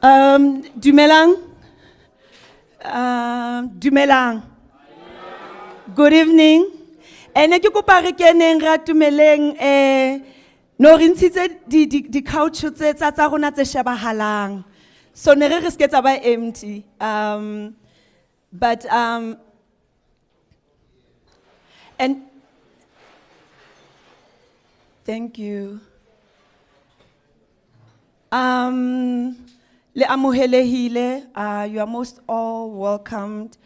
Dumelang. Dumelang. Good evening. And ke kopa re keneng ra tumeleng no re ntshitse di couch tsa rona tse shebahalang. So ne re ske tsa ba empty. But and thank you. Le amohelehile, you are most all welcomed.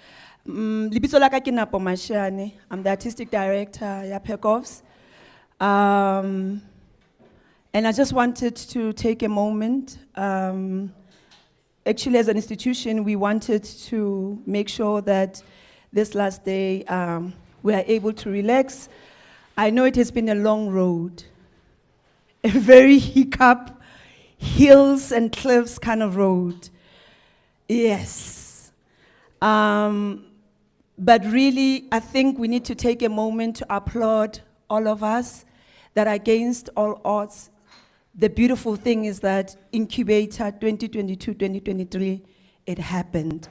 Libitso la ka ke Napo Mashane. I'm the artistic director ya Pacofs. And I just wanted to take a moment. Actually, as an institution, we wanted to make sure that this last day we are able to relax. I know it has been a long road, a very hiccup, hills and cliffs kind of road. Yes. But really, I think we need to take a moment to applaud all of us that against all odds, the beautiful thing is that Incubator 2022-2023, it happened.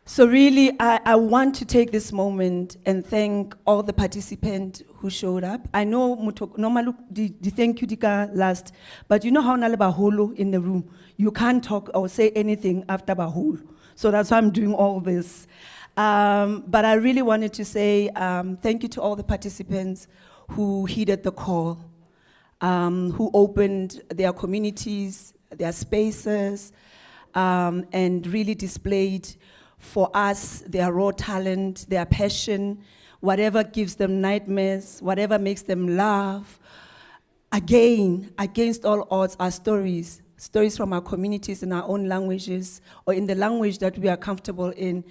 So really, I want to take this moment and thank all the participants who showed up. I know normally the thank you dika last, but you know how nale baholo in the room, you can't talk or say anything after baholo. So that's why I'm doing all this. But I really wanted to say thank you to all the participants who heeded the call, who opened their communities, their spaces, and really displayed for us their raw talent, their passion, whatever gives them nightmares, whatever makes them laugh. Again, against all odds, our stories from our communities in our own languages or in the language that we are comfortable in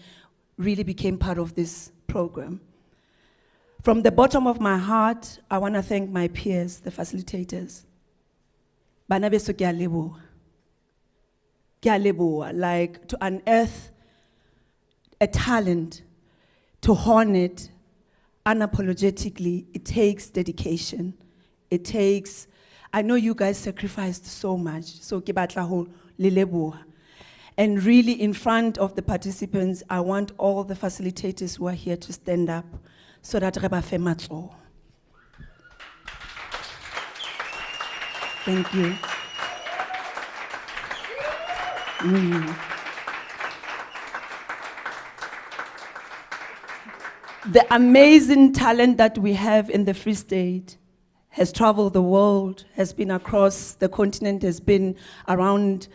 really became part of this program. From the bottom of my heart, I want to thank my peers, the facilitators. Bana beso ke a leboha. Ke a leboha, like to unearth a talent, to hone it unapologetically, it takes dedication. It takes, I know you guys sacrificed so much, so ke batla ho le leboha. And really in front of the participants, I want all the facilitators who are here to stand up so that re ba fe matsoho. Thank you. The amazing talent that we have in the Free State has traveled the world, has been across the continent, has been around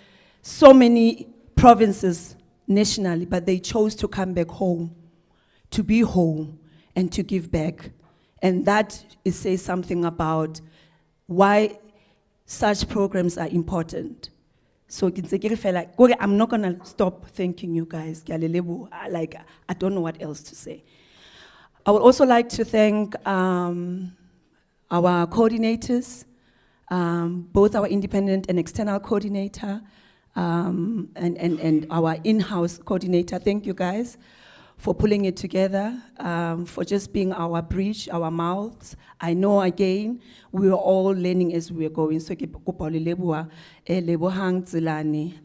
so many provinces nationally, but they chose to come back home, to be home, and to give back. And that says something about why such programs are important. So I'm not gonna stop thanking you guys. Like, I don't know what else to say. I would also like to thank our coordinators, both our independent and external coordinator, and our in-house coordinator. Thank you guys for pulling it together, for just being our bridge, our mouths. I know again, we were all learning as we were going. So I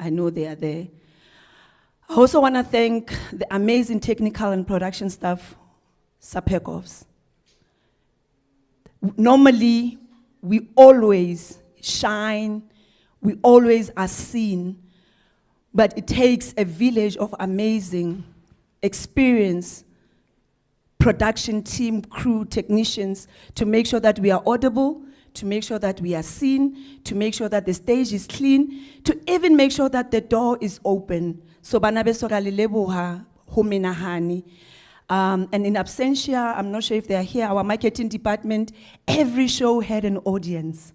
know they are there. I also want to thank the amazing technical and production staff, Pacofs. Normally, we always shine, we always are seen, but it takes a village of amazing, experienced production team, crew, technicians to make sure that we are audible, to make sure that we are seen, to make sure that the stage is clean, to even make sure that the door is open. So bana beso ra le leboha ho menahane. And in absentia, I'm not sure if they're here, our marketing department, every show had an audience.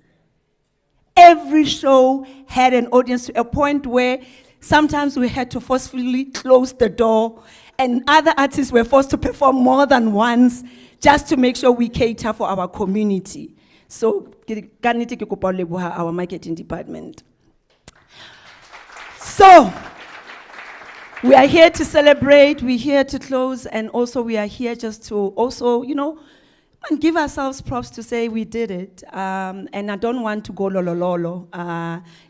Every show had an audience to a point where sometimes we had to forcefully close the door and other artists were forced to perform more than once just to make sure we cater for our community. So, our marketing department. So, we are here to celebrate, we're here to close, and also we are here just to also, And give ourselves props to say we did it. And I don't want to go lolo lolo.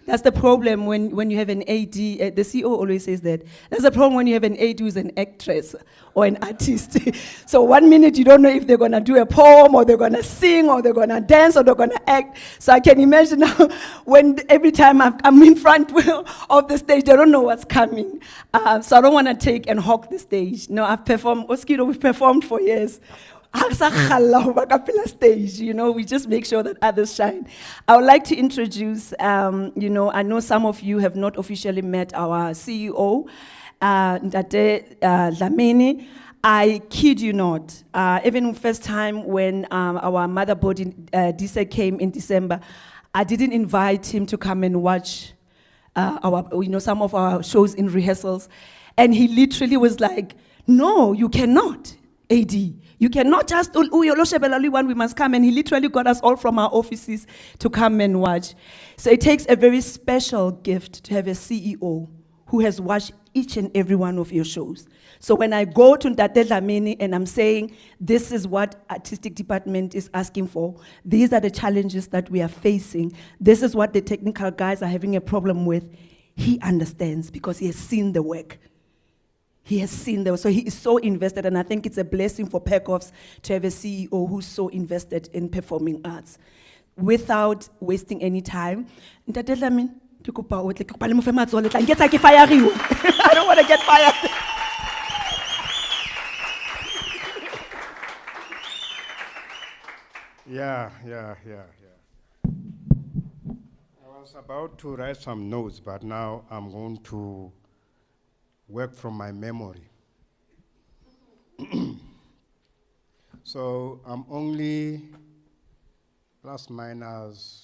That's the problem when you have an AD. The CEO always says that. That's the problem when you have an AD who's an actress or an artist. So 1 minute you don't know if they're going to do a poem or they're going to sing or they're going to dance or they're going to act. So I can imagine now when every time I'm in front of the stage, they don't know what's coming. So I don't want to take and hog the stage. No, I've performed, Oskido, we've performed for years. Stage, we just make sure that others shine. I would like to introduce, I know some of you have not officially met our CEO, Ndate Dlamini. I kid you not, even first time when our motherboard Disa came in December, I didn't invite him to come and watch some of our shows in rehearsals. And he literally was like, no, you cannot, AD. You cannot just, we must come. And he literally got us all from our offices to come and watch. So it takes a very special gift to have a CEO who has watched each and every one of your shows. So when I go to Ndate Dlamini and I'm saying, this is what artistic department is asking for, these are the challenges that we are facing, this is what the technical guys are having a problem with, he understands because he has seen the work. He has seen those, so he is so invested, and I think it's a blessing for Pacofs to have a CEO who's so invested in performing arts. Without wasting any time, I don't want to get fired. Yeah. I was about to write some notes, but now I'm going to work from my memory. So I'm only plus minus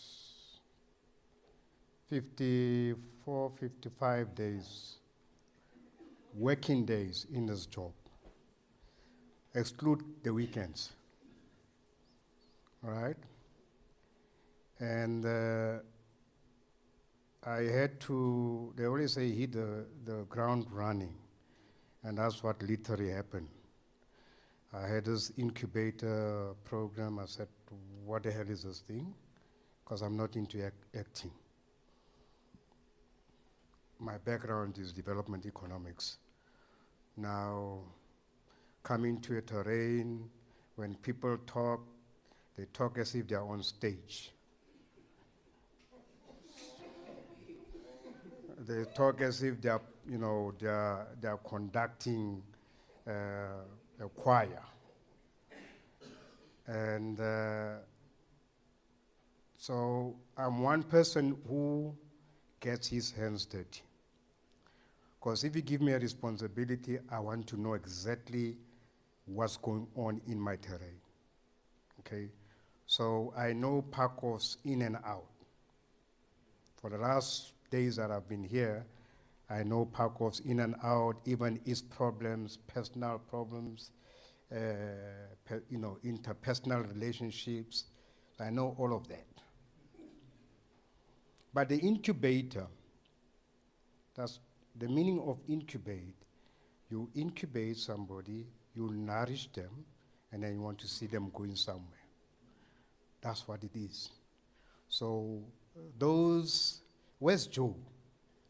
54, 55 days, working days in this job. Exclude the weekends, all right? And I had to, they always say hit the ground running, and that's what literally happened. I had this incubator program. I said, what the hell is this thing? Because I'm not into acting. My background is development economics. Now, coming to a terrain, when people talk, they talk as if they're on stage. They talk as if they're, they're conducting a choir. And so I'm one person who gets his hands dirty. Because if you give me a responsibility, I want to know exactly what's going on in my terrain, okay? So I know Pacofs in and out. For the last days that I've been here, I know Pacofs in and out, even its problems, personal problems, interpersonal relationships. I know all of that. But the incubator, that's the meaning of incubate. You incubate somebody, you nourish them, and then you want to see them going somewhere. That's what it is. So where's Joe?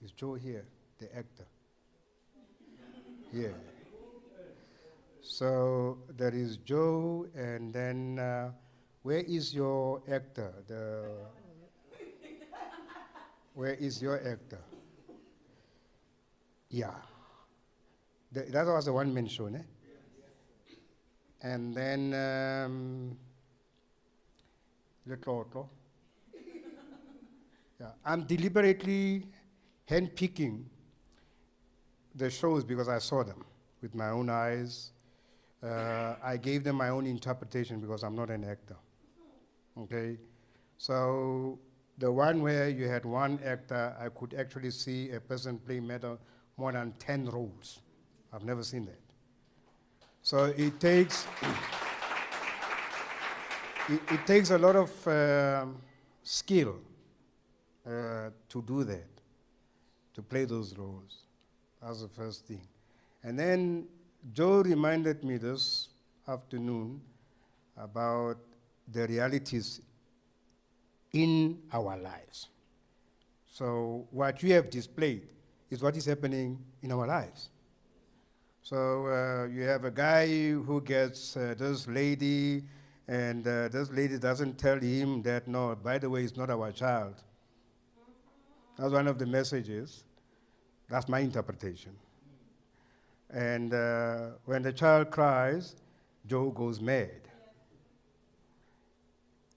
Is Joe here, the actor? Yeah. So there is Joe, and then where is your actor? Where is your actor? Yeah. That was a one-man show, ne? And then Letlotlo. Yeah. I'm deliberately hand-picking the shows because I saw them with my own eyes. I gave them my own interpretation because I'm not an actor. Okay? So the one where you had one actor, I could actually see a person play more than 10 roles. I've never seen that. So it takes it takes a lot of skill to do that, to play those roles. That's the first thing. And then Joe reminded me this afternoon about the realities in our lives. So what you have displayed is what is happening in our lives. So you have a guy who gets this lady, and this lady doesn't tell him that, no, by the way, it's not our child. That's one of the messages. That's my interpretation. And when the child cries, Joe goes mad.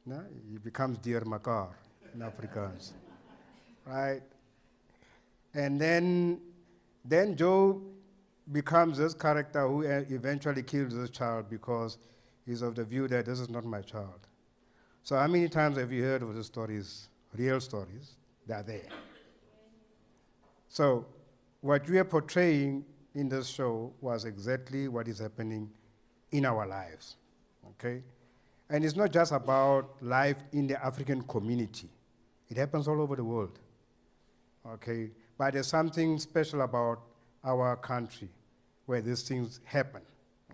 No? He becomes Dear Makar in Afrikaans, right? And then Joe becomes this character who eventually kills this child because he's of the view that this is not my child. So how many times have you heard of the stories, real stories? They are there. So what we are portraying in this show was exactly what is happening in our lives, okay? And it's not just about life in the African community. It happens all over the world, okay? But there's something special about our country where these things happen,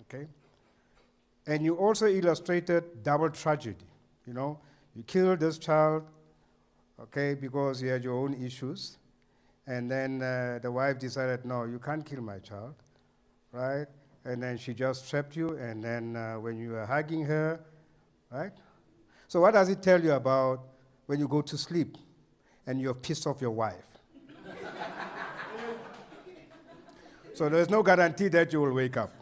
okay? And you also illustrated double tragedy, you know? You killed this child, okay, because you had your own issues, and then the wife decided, no, you can't kill my child, right? And then she just trapped you, and then when you were hugging her, right? So what does it tell you about when you go to sleep and you're pissed off your wife? So there's no guarantee that you will wake up.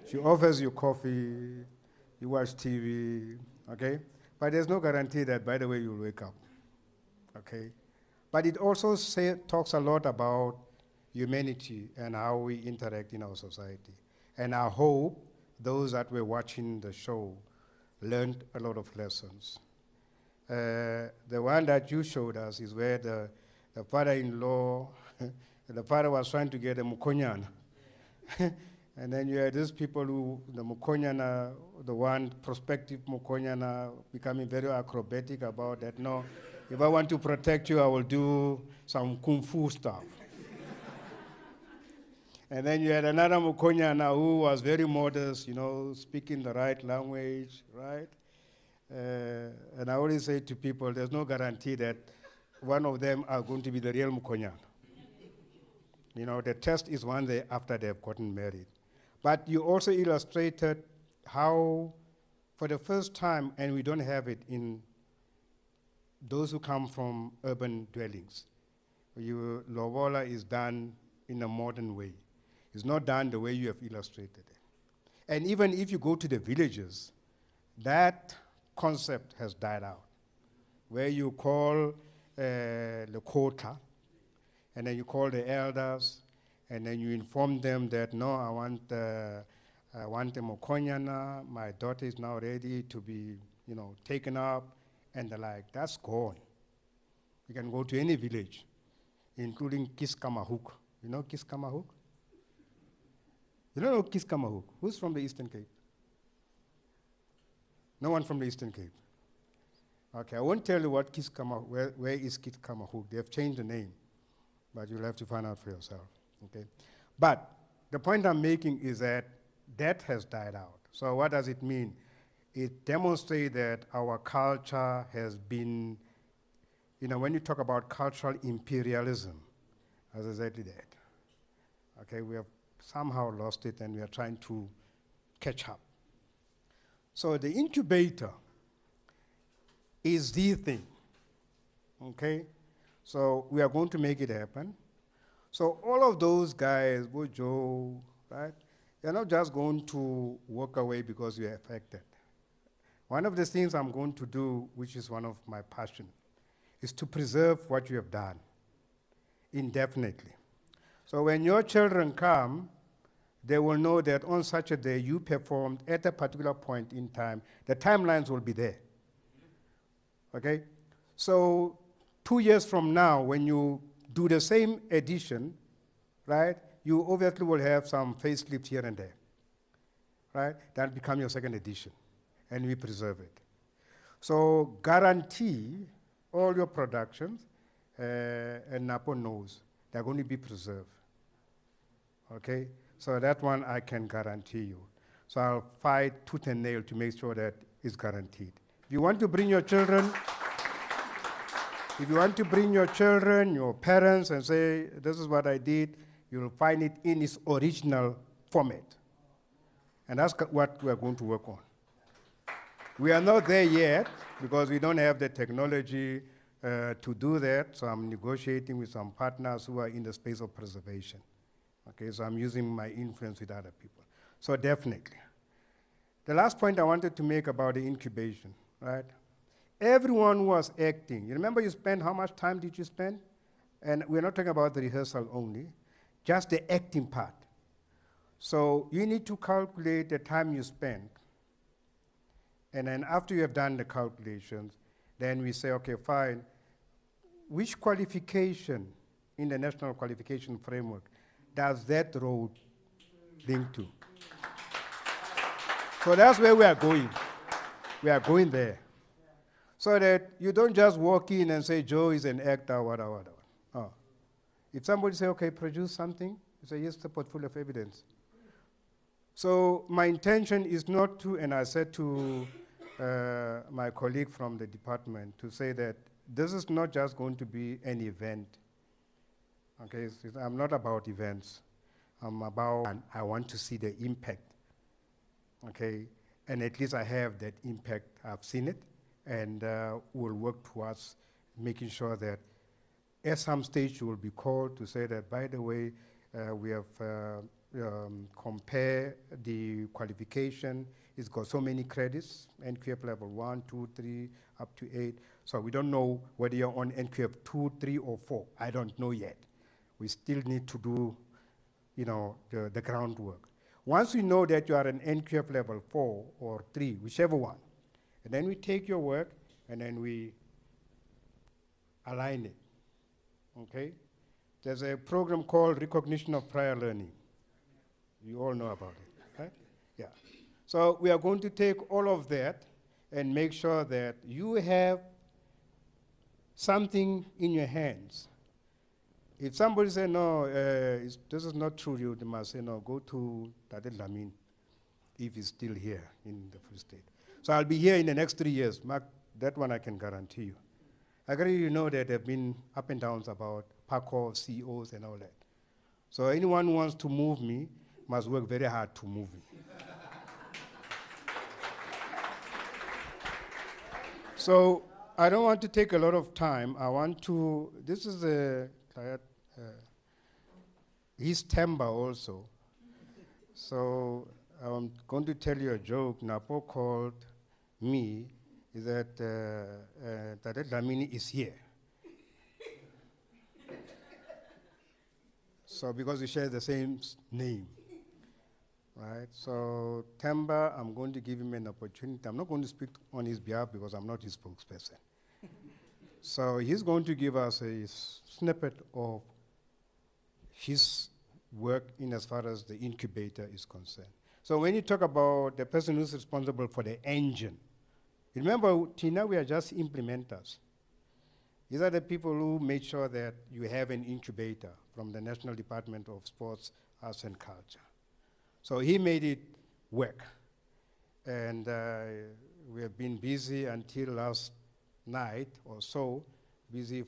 She offers you coffee, you watch TV, okay? But there's no guarantee that, by the way, you'll wake up, okay? But it also talks a lot about humanity and how we interact in our society. And I hope those that were watching the show learned a lot of lessons. The one that you showed us is where the father-in-law, the father was trying to get a mukonyana. And then you had these people who, the mukonyana, the one prospective mukonyana, becoming very acrobatic about that. No, if I want to protect you, I will do some kung fu stuff. And then you had another mukonyana who was very modest, you know, speaking the right language, right? And I always say to people, there's no guarantee that one of them are going to be the real mukonyana. You know, the test is one day after they've gotten married. But you also illustrated how, for the first time, and we don't have it in those who come from urban dwellings, lobola is done in a modern way. It's not done the way you have illustrated it. And even if you go to the villages, that concept has died out, where you call the kota, and then you call the elders, and then you inform them that, no, I want a mokonyana, my daughter is now ready to be, you know, taken up, and the like. That's gone. You can go to any village, including Kiskamahuk. You know Kiskamahuk? You don't know Kiskamahuk? Who's from the Eastern Cape? No one from the Eastern Cape. Okay, I won't tell you what Kiskamahuk, where is Kiskamahuk. They have changed the name, but you'll have to find out for yourself, okay? But the point I'm making is that that has died out. So what does it mean? It demonstrates that our culture has been, you know, when you talk about cultural imperialism, as exactly that. Okay, we have somehow lost it and we are trying to catch up. So the incubator is the thing, okay? So we are going to make it happen. So all of those guys, Joe, right? They're not just going to walk away because you're affected. One of the things I'm going to do, which is one of my passion, is to preserve what you have done indefinitely. So when your children come, they will know that on such a day you performed at a particular point in time. The timelines will be there, okay? So 2 years from now, when you do the same edition, right, you obviously will have some facelift here and there, right? That'll become your second edition, and we preserve it. So guarantee all your productions, and Napo knows they're going to be preserved, okay? So that one I can guarantee you. So I'll fight tooth and nail to make sure that it's guaranteed. If you want to bring your children, your parents, and say, this is what I did, you'll find it in its original format. And that's what we're going to work on. We are not there yet because we don't have the technology to do that, so I'm negotiating with some partners who are in the space of preservation. Okay, so I'm using my influence with other people. So definitely. The last point I wanted to make about the incubation, right? Everyone who was acting, you remember you spent, how much time did you spend? And we're not talking about the rehearsal only, just the acting part. So you need to calculate the time you spend. And then after you have done the calculations, then we say, okay, fine, which qualification in the national qualification framework does that road link to? So that's where we are going. We are going there. So that you don't just walk in and say, Joe is an actor, whatever. Oh. If somebody say, okay, produce something, you say, yes, the portfolio of evidence. So my intention is not to, and I said to my colleague from the department, to say that this is not just going to be an event. Okay, I'm not about events. I'm about, and I want to see the impact. Okay, and at least I have that impact. I've seen it, and we'll work towards making sure that at some stage you will be called to say that, by the way, we have compare the qualification. It's got so many credits, NQF level 1, 2, 3, up to 8. So we don't know whether you're on NQF 2, 3, or 4. I don't know yet. We still need to do, the groundwork. Once we know that you are an NQF level 4 or 3, whichever one, and then we take your work and then we align it, okay? There's a program called Recognition of Prior Learning. You all know about it, right? Yeah. So we are going to take all of that and make sure that you have something in your hands. If somebody says, no, this is not true, you must say, no, go to Tadet Lamin, if he's still here in the Free State. So I'll be here in the next 3 years. Mark, that one I can guarantee you. I agree, you know that there have been up and downs about Pacofs, CEOs, and all that. So anyone who wants to move me must work very hard to move me. So I don't want to take a lot of time. I want to, this is a, he's Temba also. So I'm going to tell you a joke. Napo called me, is that Tadet Lamini is here. So because we share the same name, right? So Temba, I'm going to give him an opportunity. I'm not going to speak on his behalf because I'm not his spokesperson. So he's going to give us a snippet of his work in as far as the incubator is concerned. So when you talk about the person who's responsible for the engine, remember, Tina, we are just implementers. These are the people who made sure that you have an incubator from the National Department of Sports, Arts and Culture. So he made it work. And we have been busy until last night or so, busy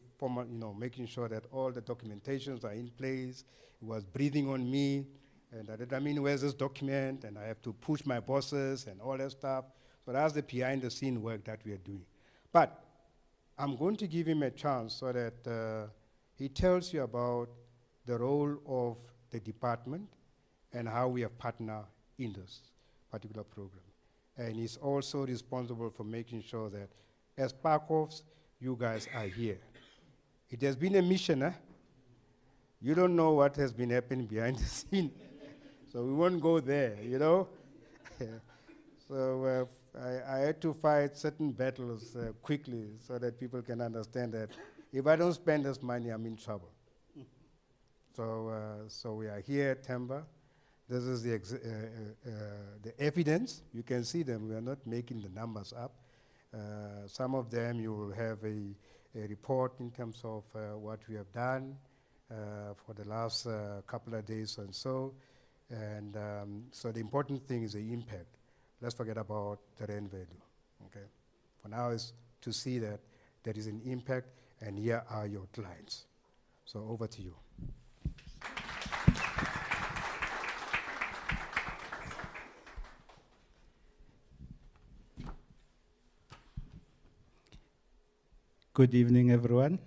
making sure that all the documentations are in place. He was breathing on me, and I mean, where's this document? And I have to push my bosses and all that stuff. So that's the behind-the-scene work that we are doing. But I'm going to give him a chance so that he tells you about the role of the department and how we have partnered in this particular program. And he's also responsible for making sure that as Pacofs, you guys are here. It has been a mission, eh? You don't know what has been happening behind the scene. So we won't go there, you know? So I had to fight certain battles quickly so that people can understand that if I don't spend this money, I'm in trouble. So we are here, Temba. This is the evidence. You can see them. We are not making the numbers up. Some of them you will have a report in terms of what we have done for the last couple of days and so. And so the important thing is the impact. Let's forget about the rand value, okay? For now is to see that there is an impact and here are your clients. So over to you. Good evening, everyone.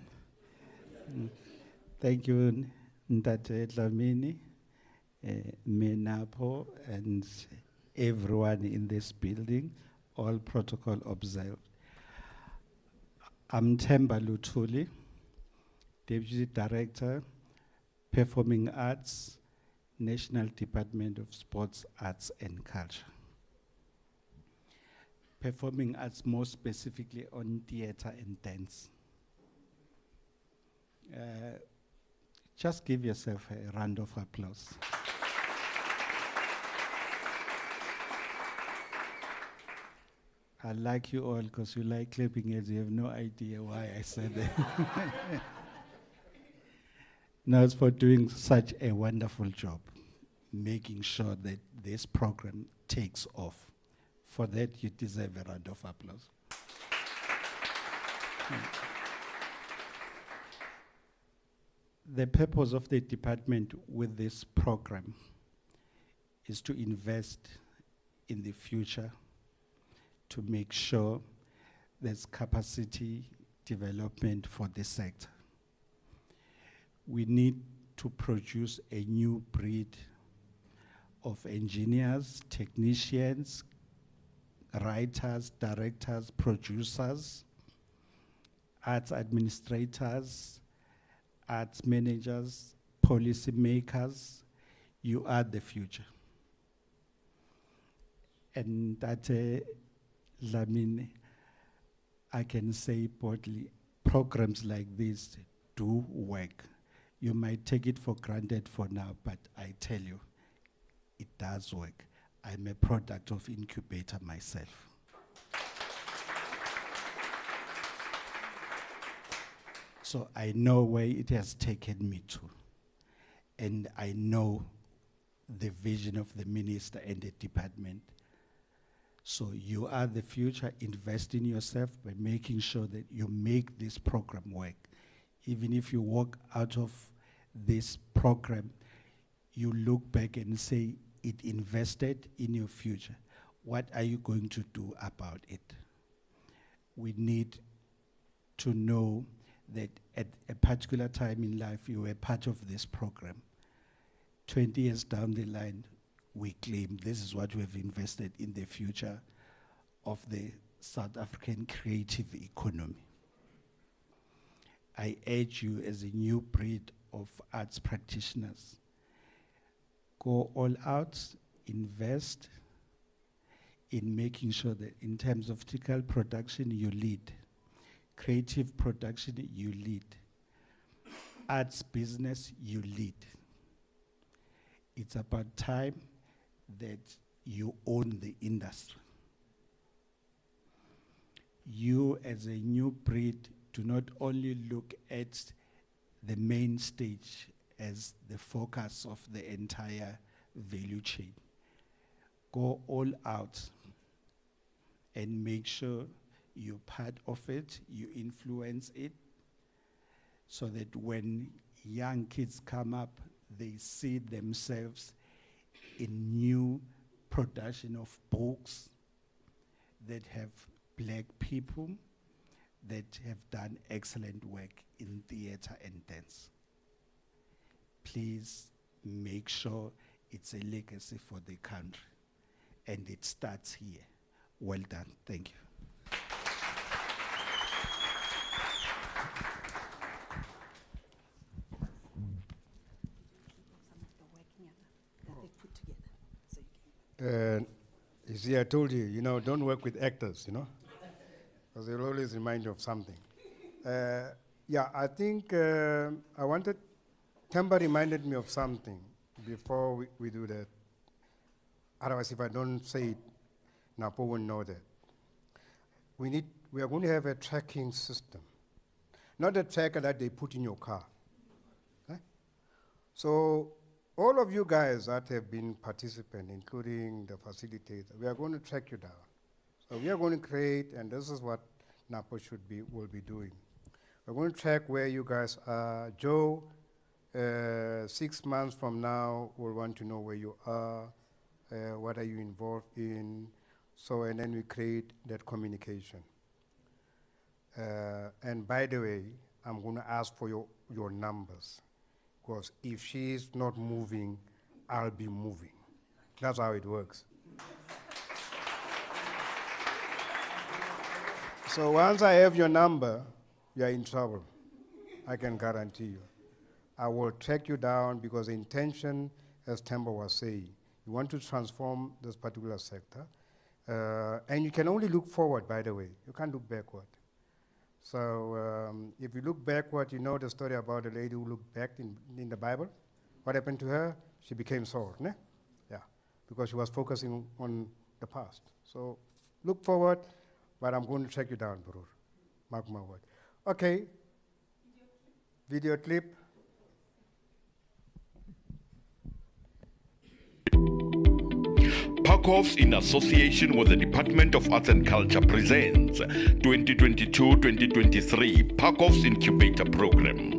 Thank you, Ntate Dlamini, Menapo, and everyone in this building, all protocol observed. I'm Themba Luthuli, Deputy Director, Performing Arts, National Department of Sports, Arts and Culture. Performing arts, more specifically on theater and dance. Just give yourself a round of applause. I like you all because you like clapping as you have no idea why I said that. No, it's for doing such a wonderful job, making sure that this program takes off. For that, you deserve a round of applause. The purpose of the department with this program is to invest in the future, to make sure there's capacity development for the sector. We need to produce a new breed of engineers, technicians, writers, directors, producers, arts administrators, arts managers, policy makers. You are the future. And that, Dlamini, I can say boldly, programs like this do work. You might take it for granted for now, but I tell you, it does work. I'm a product of Incubator myself. So I know where it has taken me to. And I know the vision of the minister and the department. So you are the future. Invest in yourself by making sure that you make this program work. Even if you walk out of this program, you look back and say, it invested in your future. What are you going to do about it? We need to know that at a particular time in life, you were part of this program. 20 years down the line, we claim this is what we have invested in the future of the South African creative economy. I urge you as a new breed of arts practitioners, go all out, invest in making sure that in terms of theatrical production, you lead. Creative production, you lead. Arts business, you lead. It's about time that you own the industry. You as a new breed do not only look at the main stage as the focus of the entire value chain. Go all out and make sure you're part of it, you influence it, so that when young kids come up, they see themselves in new production of books that have black people that have done excellent work in theater and dance. Please make sure it's a legacy for the country. And it starts here. Well done. Thank you. You see, I told you, don't work with actors, because they'll always remind you of something. I think Themba reminded me of something before we do that. Otherwise, if I don't say it, Napo won't know that. We are going to have a tracking system, not a tracker that they put in your car. So all of you guys that have been participants, including the facilitator, we are going to track you down. So we are going to create, and this is what NAPO will be doing. We're going to track where you guys are. Joe, 6 months from now, we'll want to know where you are, what are you involved in, so, and then we create that communication. And by the way, I'm going to ask for your numbers, because if she's not moving, I'll be moving. That's how it works. So once I have your number, you're in trouble. I can guarantee you. I will track you down, because the intention, as Temba was saying, you want to transform this particular sector. And you can only look forward, by the way. You can't look backward. So if you look backward, you know the story about the lady who looked back in the Bible. What happened to her? She became sore, ne? Yeah, because she was focusing on the past. So look forward, but I'm going to track you down, Barur. Mark my word. Okay. Video clip. Pacofs, in association with the Department of Arts and Culture, presents 2022-2023 Pacofs Incubator Program.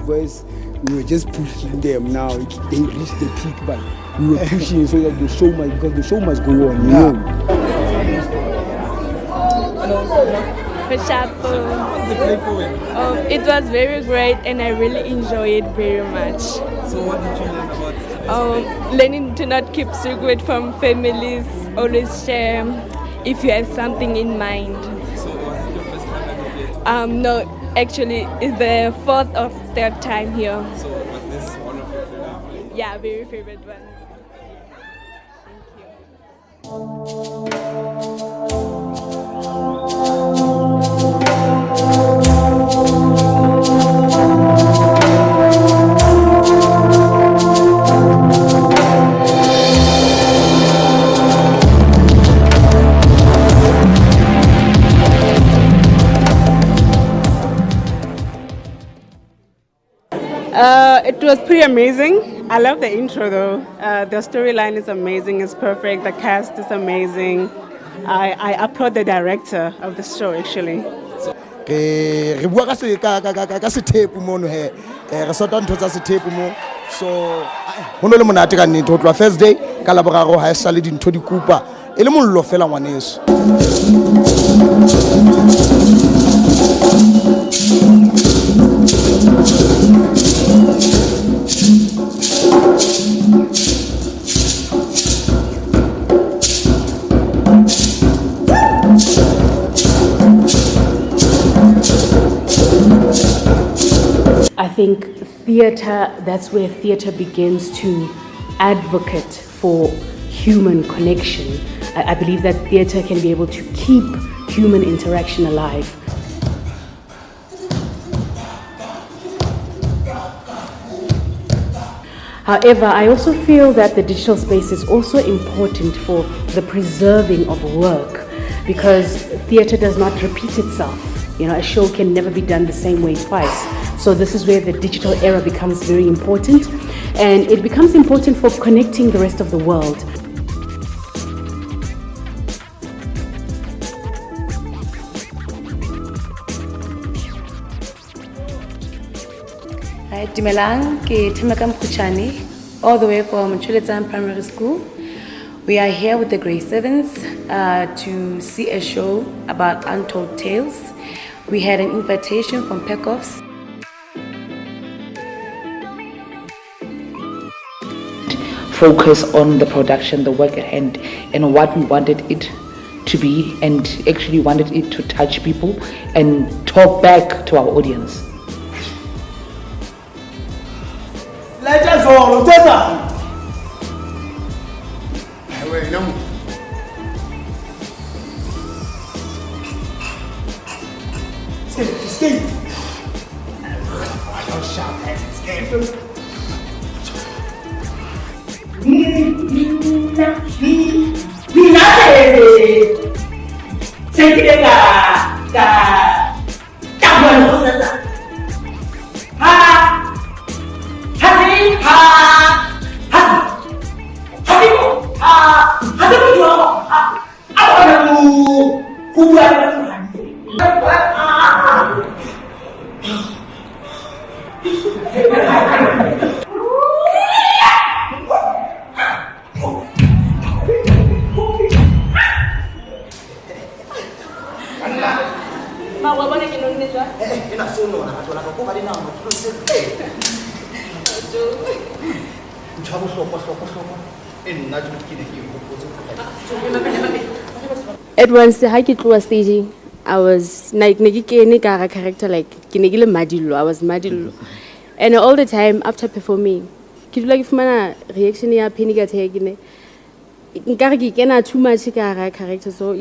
Voice, we were just pushing them. Now they reached the peak, but we were pushing so that the show must, because the show must go on. You know. It was very great, and I really enjoyed it very much. So what did you learn about it? Learning to not keep secret from families, always share if you have something in mind. So was it your first time at the theatre? No, actually, it's the 4th or 3rd time here. So was this one of your favorite? Yeah, very favorite one. Thank you. It was pretty amazing. I love the intro though. The storyline is amazing, it's perfect, the cast is amazing. I applaud the director of the show actually. Re bua ka sethepu mono he re sota ntho tsa sethepu mo, so ho no le monate ka nnete ho tloa first day ka laboraro ha e sale dintho di kupa e le mollo fela ngwaneso. I think theatre, that's where theatre begins to advocate for human connection. I believe that theatre can be able to keep human interaction alive. However, I also feel that the digital space is also important for the preserving of work, because theatre does not repeat itself. You know, a show can never be done the same way twice. So this is where the digital era becomes very important, and it becomes important for connecting the rest of the world. Hi, Dumelang, ke Themeka Mkhuchane, all the way from Chuletsang Primary School. We are here with the grade 7s to see a show about untold tales. We had an invitation from Pacofs. Focus on the production, the work at hand, and what we wanted it to be, and actually wanted it to touch people and talk back to our audience. Let us all together. Stay. Don't shout at this game. At once, ha ke tloa staging, I was like, ne ke kene ka hara character, like, ke ne ke le Madilo, I was Madilo. And all the time, after performing, ke dula ke fumana reaction ya panic attack, ne. Nkare ke kena too much ka hara character, so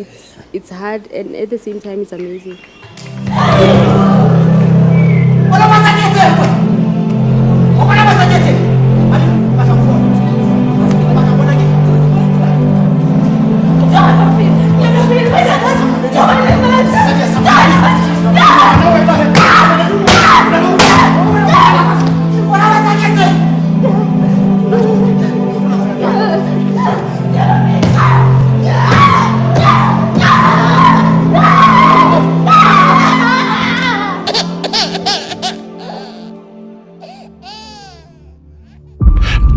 it's hard, and at the same time, it's amazing.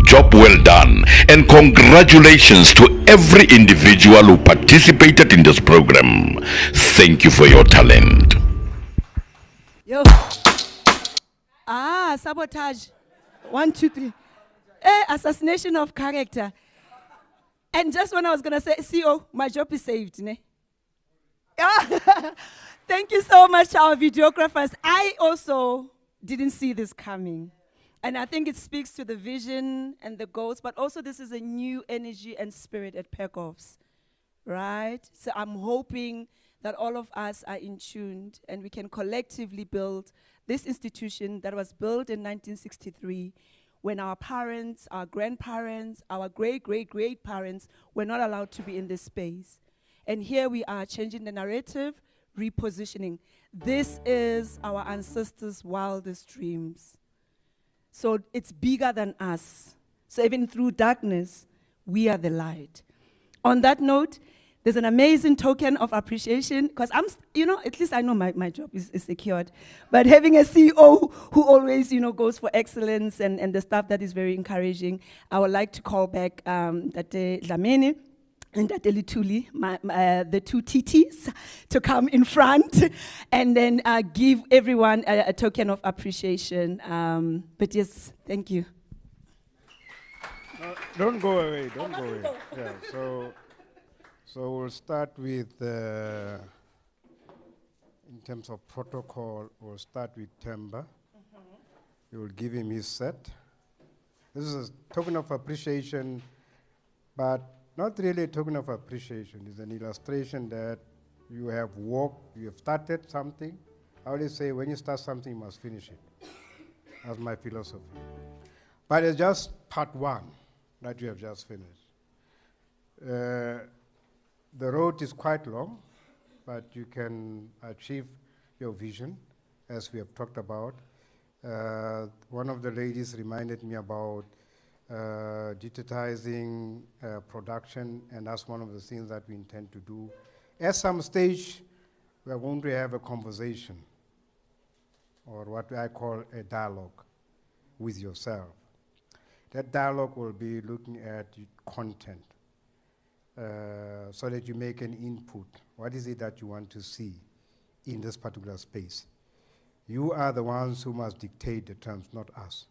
Job well done, and congratulations to every individual who participated in this program. Thank you for your talent. Yo. Sabotage. 1, 2, 3. Assassination of character. And just when I was going to say, CEO, my job is saved. Ne? Thank you so much to our videographers. I also didn't see this coming. And I think it speaks to the vision and the goals, but also this is a new energy and spirit at Pacofs, right? So I'm hoping that all of us are in tune and we can collectively build this institution that was built in 1963 when our parents, our grandparents, our great-great-great-parents were not allowed to be in this space. And here we are changing the narrative, repositioning. This is our ancestors' wildest dreams. So it's bigger than us. So even through darkness, we are the light. On that note, there's an amazing token of appreciation, because at least I know my job is secured. But having a CEO who always, goes for excellence and the stuff that is very encouraging, I would like to call back Tate Dlamini and Tate Lituli, the two TTs, to come in front and then give everyone a token of appreciation. But yes, thank you. Don't go away, don't go away. Yeah, so we'll start with, in terms of protocol, we'll start with Temba. We will give him his set. This is a token of appreciation, but not really a token of appreciation. It's an illustration that you have worked, you have started something. I always say when you start something, you must finish it. That's my philosophy. But it's just part one that you have just finished. The road is quite long, but you can achieve your vision, as we have talked about. One of the ladies reminded me about digitizing production, and that's one of the things that we intend to do. At some stage, we are going to have a conversation, or what I call a dialogue with yourself. That dialogue will be looking at content, so that you make an input. What is it that you want to see in this particular space? You are the ones who must dictate the terms, not us.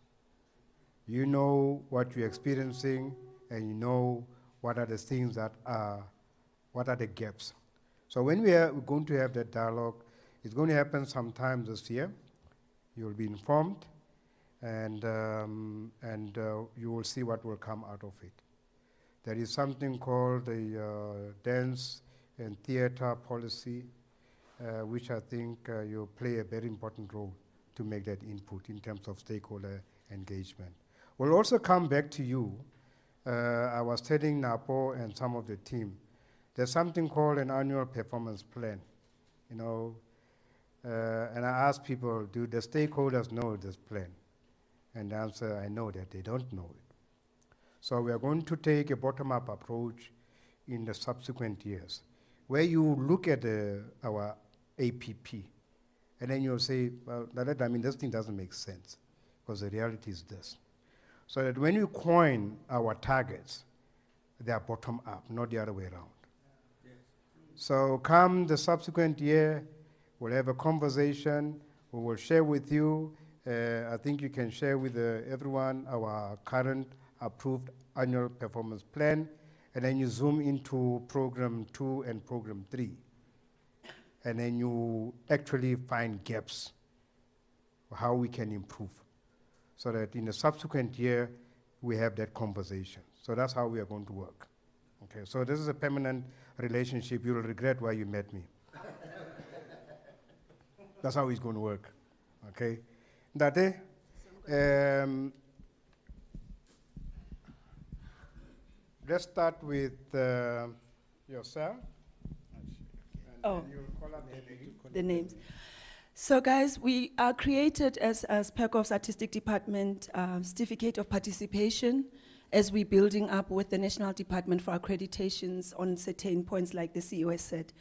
You know what you're experiencing, and you know what are the things that are, what are the gaps. So when we're going to have that dialogue, it's going to happen sometime this year. You'll be informed, and you will see what will come out of it. There is something called the dance and theater policy, which I think you play a very important role to make that input in terms of stakeholder engagement. We'll also come back to you. I was telling Napo and some of the team, there's something called an annual performance plan, you know, and I asked people, do the stakeholders know this plan? And the answer, I know that they don't know it. So we are going to take a bottom-up approach in the subsequent years, where you look at our APP, and then you'll say, well, I mean, this thing doesn't make sense, because the reality is this. So that when you coin our targets, they are bottom-up, not the other way around. Yes. So come the subsequent year, we'll have a conversation, we will share with you, I think you can share with everyone our current approved annual performance plan, and then you zoom into program 2 and program 3. And then you actually find gaps, how we can improve, so that in the subsequent year, we have that conversation. So that's how we are going to work. Okay, so this is a permanent relationship. You'll regret why you met me. That's how it's going to work, okay? Ndate, let's start with yourself. Oh, the names. So guys, we are created as Pacofs Artistic Department Certificate of Participation as we're building up with the National Department for Accreditations on certain points like the CEO has said.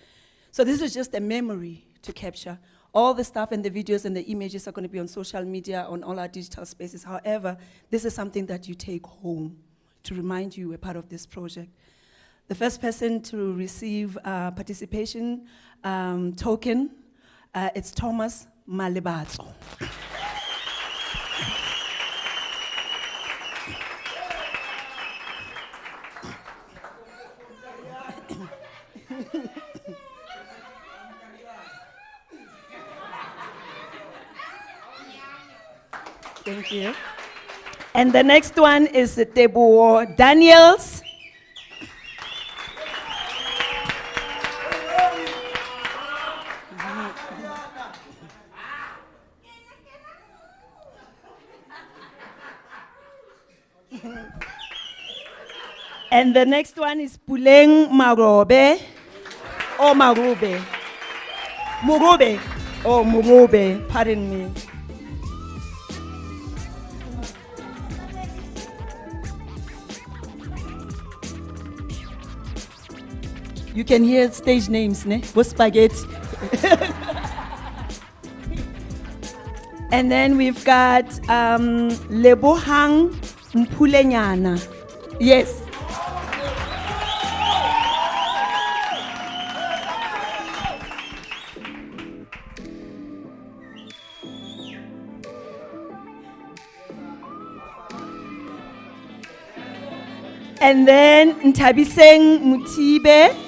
So this is just a memory to capture. All the stuff and the videos and the images are going to be on social media, on all our digital spaces. However, this is something that you take home to remind you we're part of this project. The first person to receive participation token, it's Thomas Malebatso. Thank you. And the next one is Tebo Daniels. And the next one is Puleng Marobe, or Marube. Murube, or Murube, pardon me. You can hear stage names, ne? Go spaghetti. And then we've got Lebohang Mpulenyana. Yes. And then Ntabiseng Mutibe.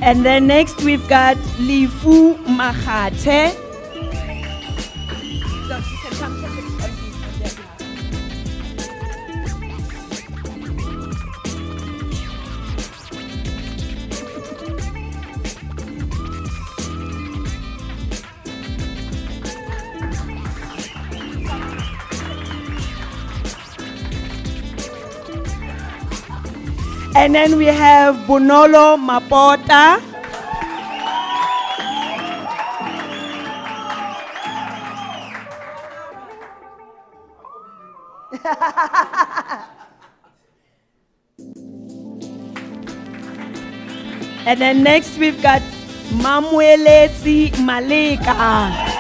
And then next we've got Lifu Mahate. And then we have Bonolo Mapota. And then next we've got Mamuelezi Malika.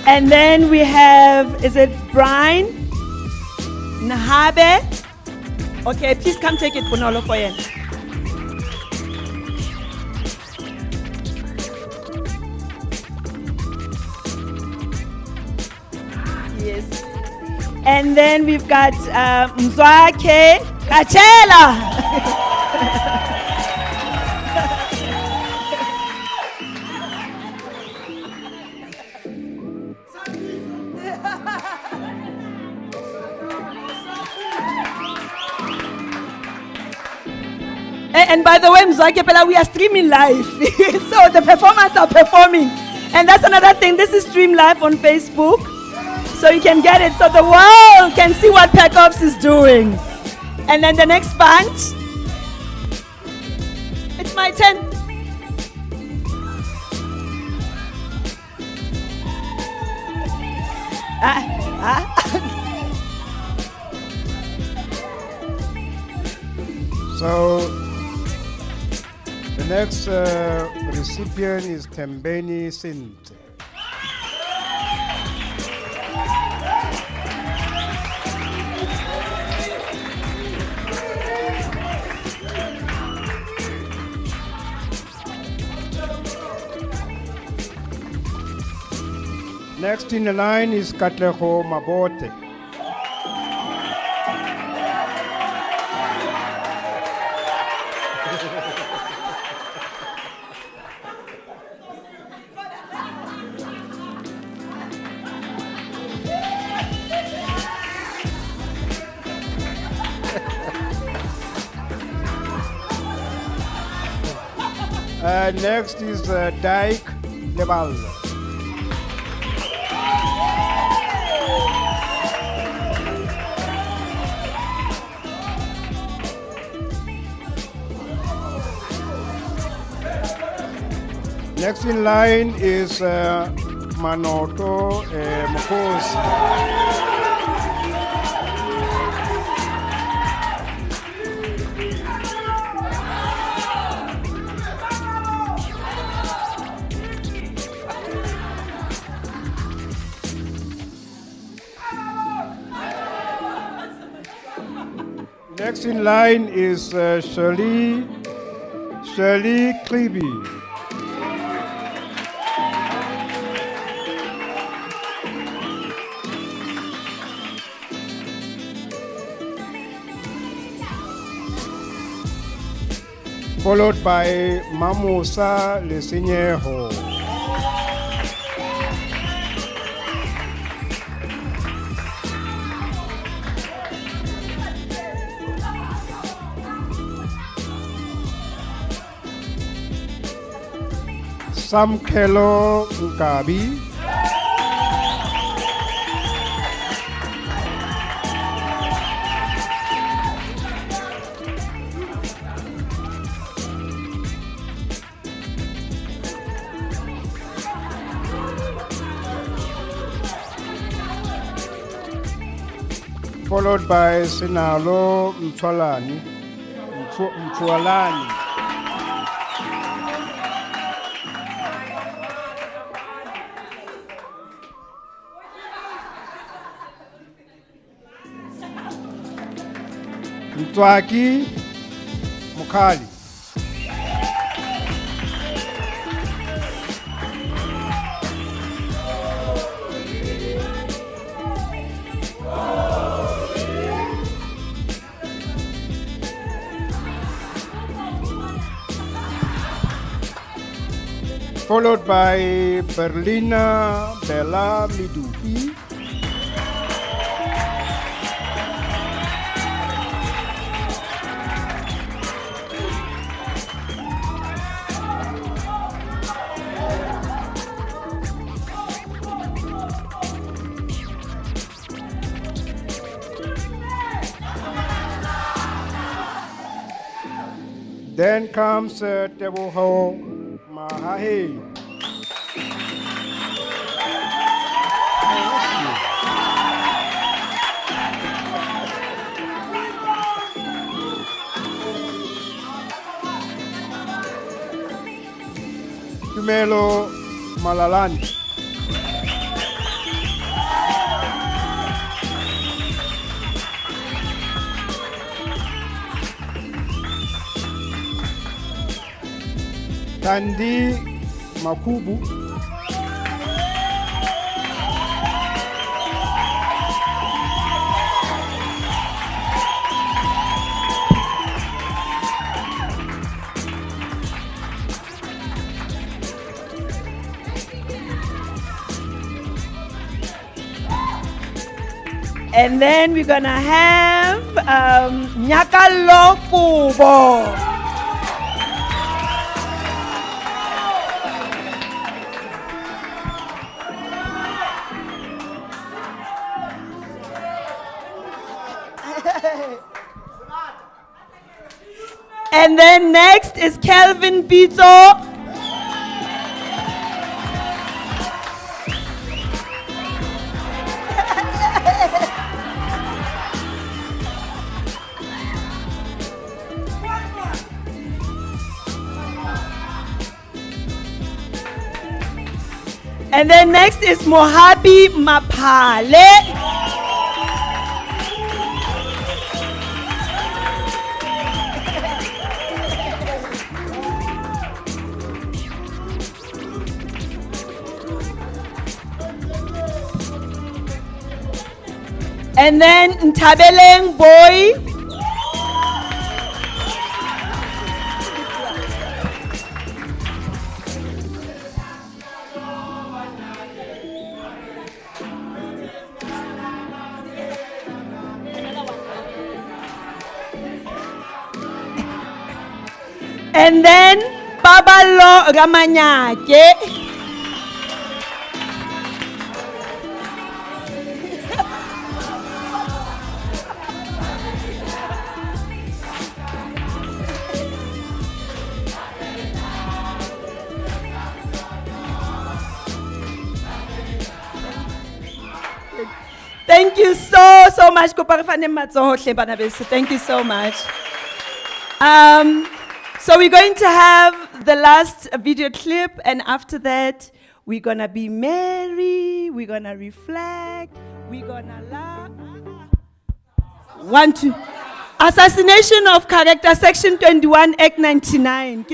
And then we have, is it Brian Nahabe? Okay, please come take it, Bonolo, for you. Yes. And then we've got Mzwake Kachela. And by the way, Mzwake Pela, we are streaming live. So the performers are performing. And that's another thing. This is streamed live on Facebook. So you can get it. So the world can see what Pacofs is doing. And then the next bunch. It's my turn. So the next recipient is Tembeni Sint. Next in the line is Katleho Mabote. Next is Dyke Leval. Next in line is Manoto Mokosi. Next in line is Shirley Klebe. Followed by Mamusa Lesinyeho. Samkelo Nkabi. Followed by Sinalo Mtwalani. Mtwaki Mukali. Followed by Berlina Bella Midupi. Then comes Teboho Mahahe. Tumelo Malalani. Thandi Makubu. And then we're gonna have Nyakalo Kubo. And then next is Kelvin Pito. And then next is Mohabi Mapale. And then Ntabeleng Boy. And then Babalo Ramanyake. Thank you so much. Thank you so much. So we're going to have the last video clip, and after that, we're gonna be merry, we're gonna reflect, we're gonna laugh. 1, 2. Assassination of character, Section 21, Act 99.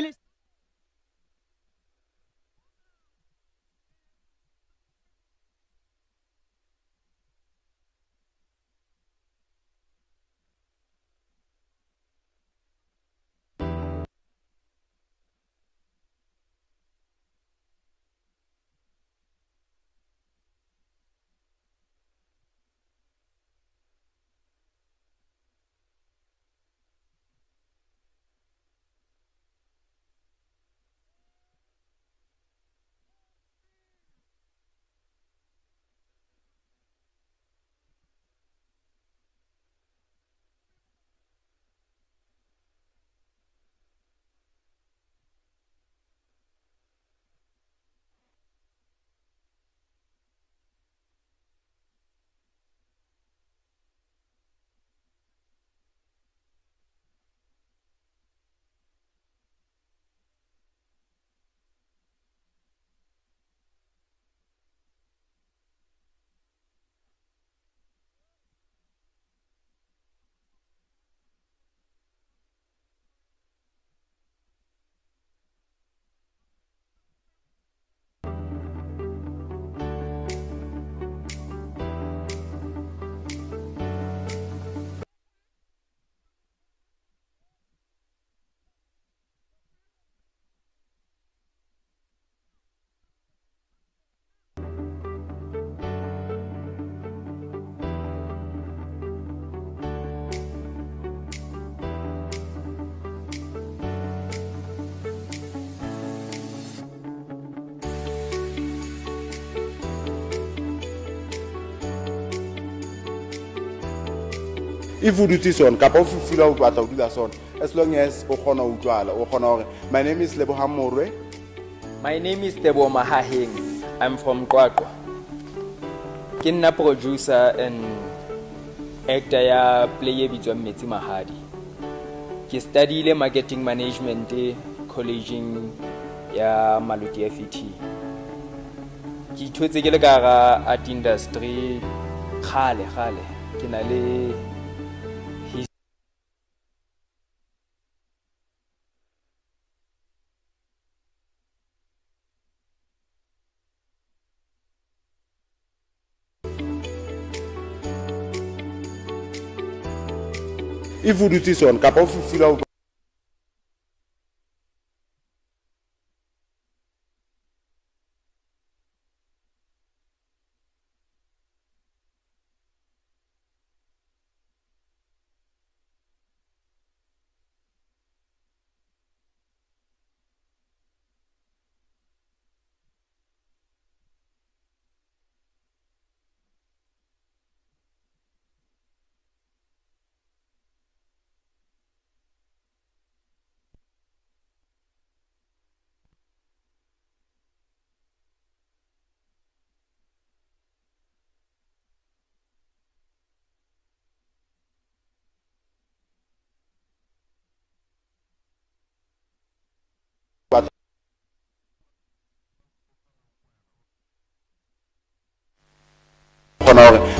If you do this one, if you feel about do that son, as long as my name is Leboham Morwe. My name is Tebo Mahaheng. I'm from Kwakwa. I'm a producer and actor ya play bitwa Metsi Mahadi. I study marketing management colleging ya Maluti FET. I thotse ke le ka art industry khale ke na le if o dutse sone kapa o feel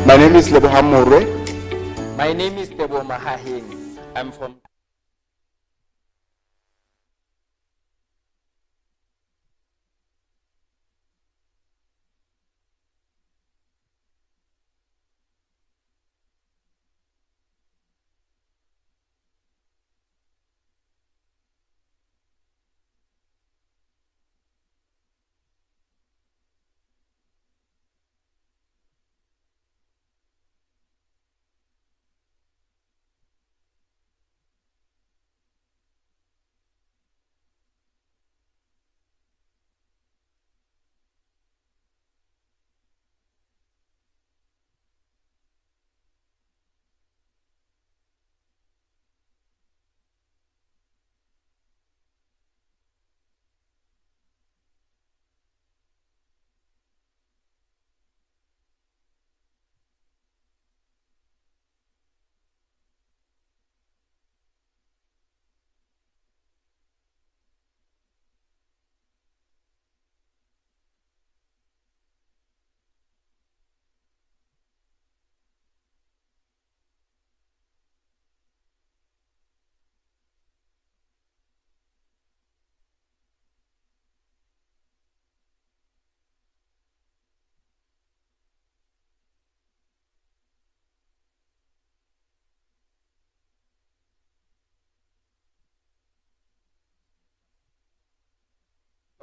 My name is Lebohang Morwe. My name is Tebo Mahaheng. I'm from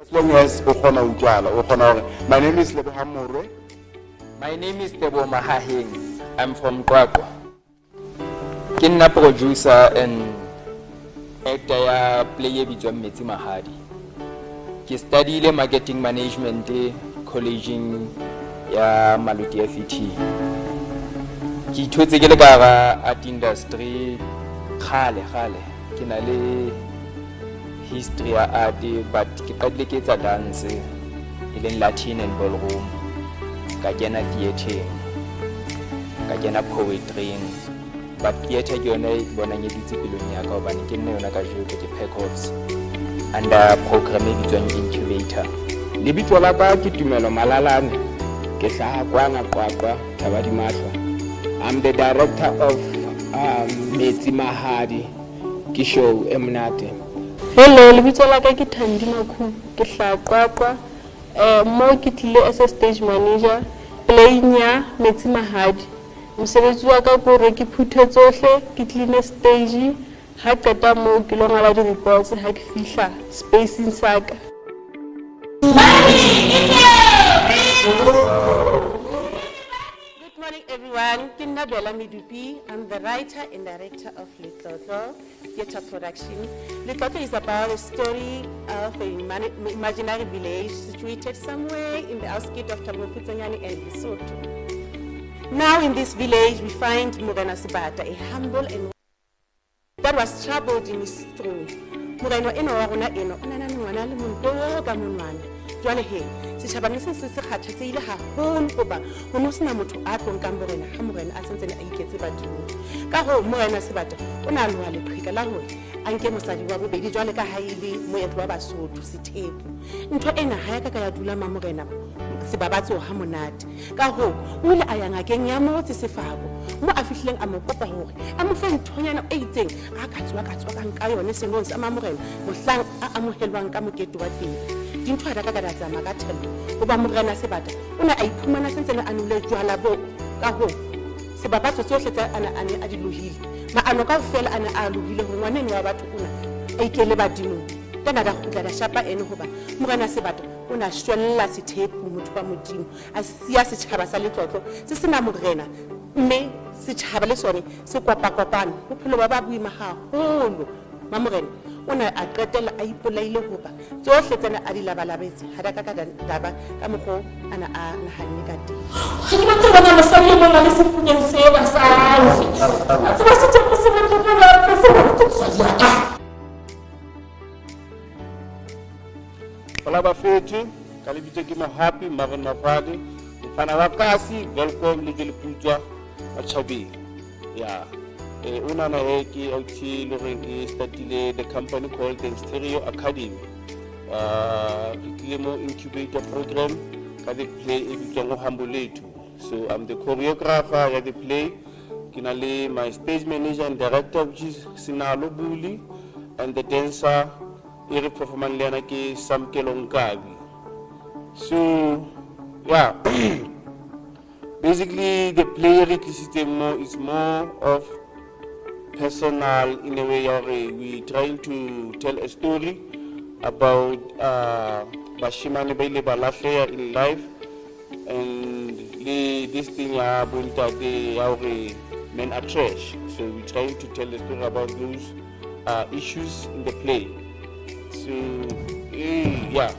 as long as my name is Lebohang Morwe. My name is Tebo Mahaheng. I'm from Kwakwa. Kinna producer and actor ya play bitwa Metsi Mahadi. Ke study marketing management college ya Maluti FET. Ke ithotse ke le ka art industry khale ke na le history ya art, but ke qadile ke tsa dance in Latin and ballroom, ka kena theatre, ka kena poetry, but theatre ke yona e bona nyeditse pelong ya ka hobane ke nne yona ka jeo ke Pacofs under program e bitswang Incubator. Lebitso la ka ke Tumelo Malalane, ke hlaha kwana Qwaqwa Thabadi Mahlo. I'm the director of Metsi Mahadi ke show e monate. Hello, lebitso la ka ke Thandi Makhu, ke hlaha Qwaqwa. Mo ke tlile as a stage manager playing ya Metsi Mahadi. Mosebetsi wa ka ko re ke phuthe tsohle ke clean stage ha qeta mo ke lo ngala di reports ha ke fihla spacing sa ka. Good morning everyone, Kinda Bella Midupi. I'm the writer and director of Litlotlo Theatre Production. Litlotlo is about a story of an imaginary village situated somewhere in the outskirts of Tamuputsanyani and Lesotho. Now in this village we find Morena Sibata, a humble and that was troubled in his throne. Morena eno wa rona eno o nana ngwana le monto ka monwana. Jwale he setjhaba se se kgathatseile haholo goba ho no sena motho a tlo nkang Morena ha Morena a sentse a iketse badimo. Ka ho Morena Sibata o na lwa leqheka la hore a nke mosadi wa bobedi jwale ka ha ile moetlo wa Basotho Sethepu. Ntho ena ha ya ka ya dula ma Morena Sebabatso ha monate. Ka ho o ile a ya ngakeng ya motse Sefako mo a fihleng a mo kopa hore a mo fe nthonyana e itseng a ka tswa ka nka yone senong sa Morena mohlang a amohelwang ka mokete wa teng. Dintho ha ka ka tsama ka thelo goba Morena Sebata o ne a iphumana sentse a nole jwala bo ka ho Sebabatso tsohle tsa ana a di lohile maano kaofela a ne a lokile ho ngwanene wa batho ona a ikele badimong tena da kgutla da shapa ene hoba morena sebata o na shwella sethepu motho wa modimo a sia setjhaba sa letlotlo se sena morena mme setjhaba le sone se kopakopane bophelo ba ba boima haholo mamorena o ne a qetella a ipolaile hoba tsohle tsena a di labalabetse ha da ka daba ka mokgo ana a nahanne ka teng Ke batla bana mosadi e mona le sefunyeng se basadi. A tseba sethepu se batla ka batla se batla tsaya. Hola bafethu, ka lebitso ke Mahapi Marvin Mapadi, mfana wa kasi, welcome le jele putswa matjhabeng. Yeah. Una na ke authi le re ke startile the company called the Stereo Academy. Re tlile mo incubator program ka the play e bitswang go Hamboletu. So I'm the choreographer at the play. Kina le my stage manager and director which is Sinalo Buli, and the dancer e re performang le yana ke Samkelo Nkabi. So yeah. Basically the play is more of personal in a way. We trying to tell a story about bashimane ba ile ba lahleha in life, and this thing ya bontate ya hore men are trash. So we trying to tell a story about those issues in the play. So yeah.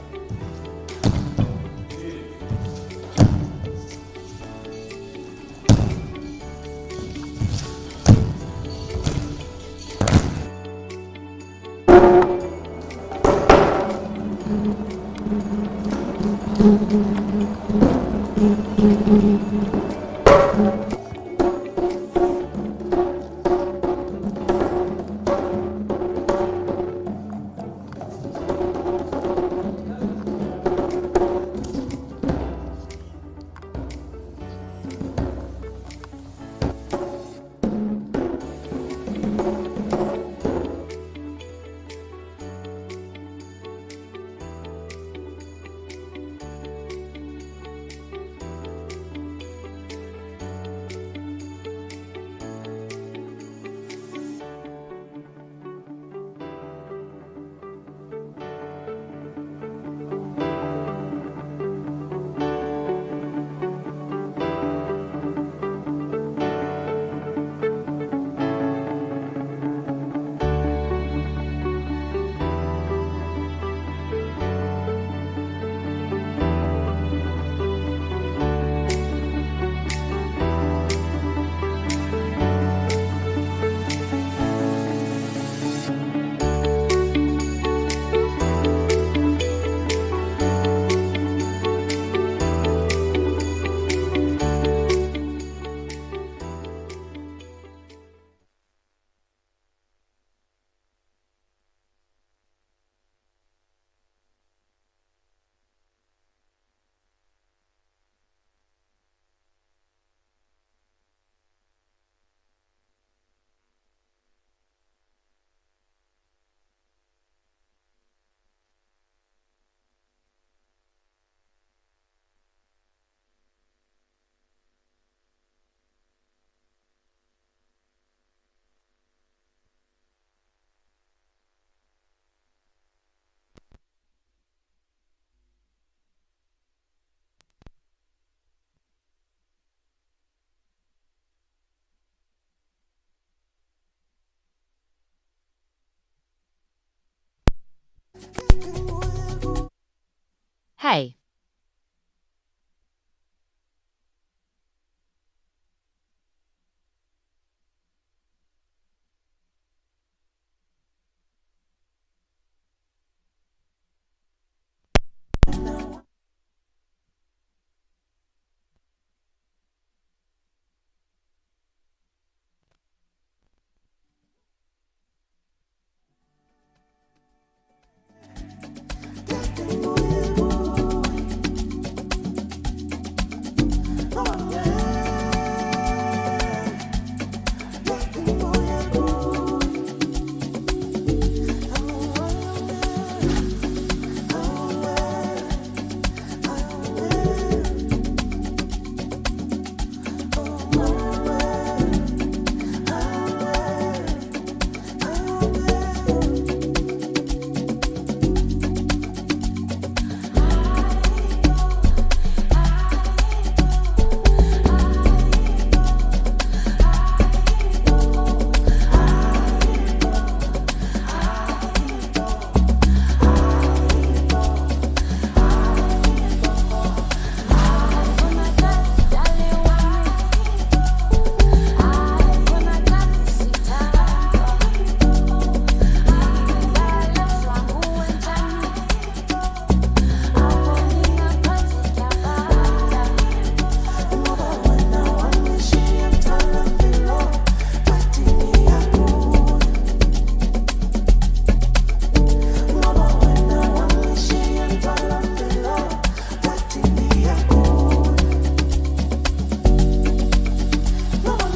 Hey,